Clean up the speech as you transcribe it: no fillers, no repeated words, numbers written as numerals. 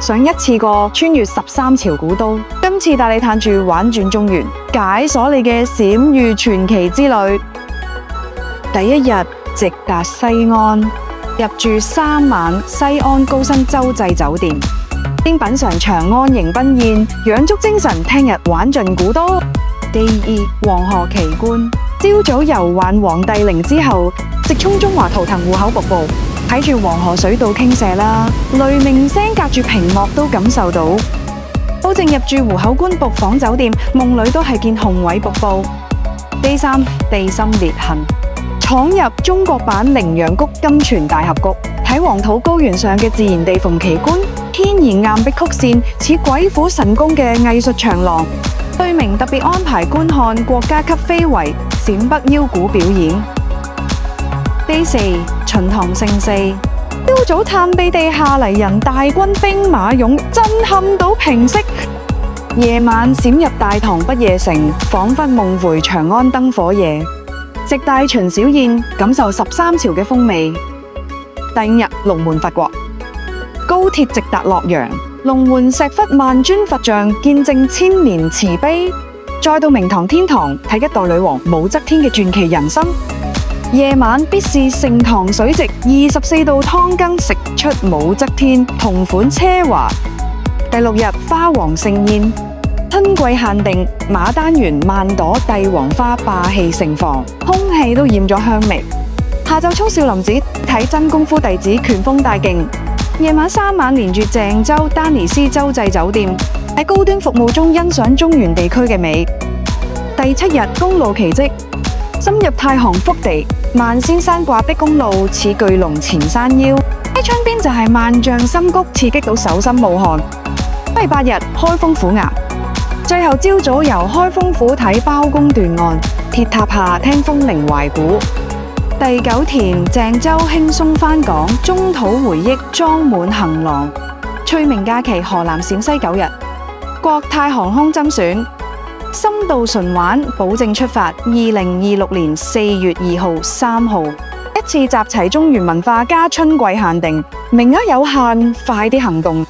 想一次過穿越13朝古都。今次帶你探住玩轉中原，解鎖你嘅閃遇傳奇之旅。第一日直達西安，入住3晚西安高新洲際酒店，先品嘗長安迎賓宴，養足精神，聽日玩盡古都。第二，黃河奇觀，朝早遊玩黃帝陵之後，直衝中華圖騰戶口瀑布，睇住黃河水道傾瀉啦，雷鳴聲隔住屏幕都感受到。保證入住湖口觀북房酒店，夢裏都係見雄偉瀑布。第三，地心裂痕，闖入中國版羚羊谷金泉大峽谷，睇黃土高原上嘅自然地縫奇觀，天然岩壁曲線似鬼斧神工嘅藝術長廊。隊名特別安排觀看國家級非遺陝北腰鼓表演。第四，秦唐盛世，朝早探秘地下黎人大軍兵馬俑，震撼到平息。夜晚閃入大唐不夜城，仿佛夢回長安燈火夜。食大秦小宴，感受13朝嘅風味。第5日，龍門佛國，高鐵直達洛陽，龍門石窟萬尊佛像，見證千年慈悲。再到明堂天堂，睇一代女王武則天嘅傳奇人生。夜晚必試盛唐水席，24道湯羹食出武則天，同款奢華。第6日，花王盛宴，春季限定牡丹園萬朵帝王花霸氣盛放，空氣都染咗香味。下晝衝少林寺睇真功夫弟子拳風大勁。夜晚3晚連住鄭州丹尼斯洲際酒店，喺高端服務中欣賞中原地區嘅美。第7日，公路奇蹟，深入太行腹地，萬仙山掛壁公路似巨龍纏山腰，喺窗邊就係萬丈深谷，刺激到手心冒汗。第8日，開封府衙，最後朝早由開封府睇包公斷案，鐵塔下聽風鈴懷古。第9天，鄭州輕鬆返港，中土回憶裝滿行囊。趣味假期河南陝西9日，國泰航空甄選，深度純玩，保證出發2026年4月2號、3號，一次集齊中原文化加春季限定，名額有限，快啲行動！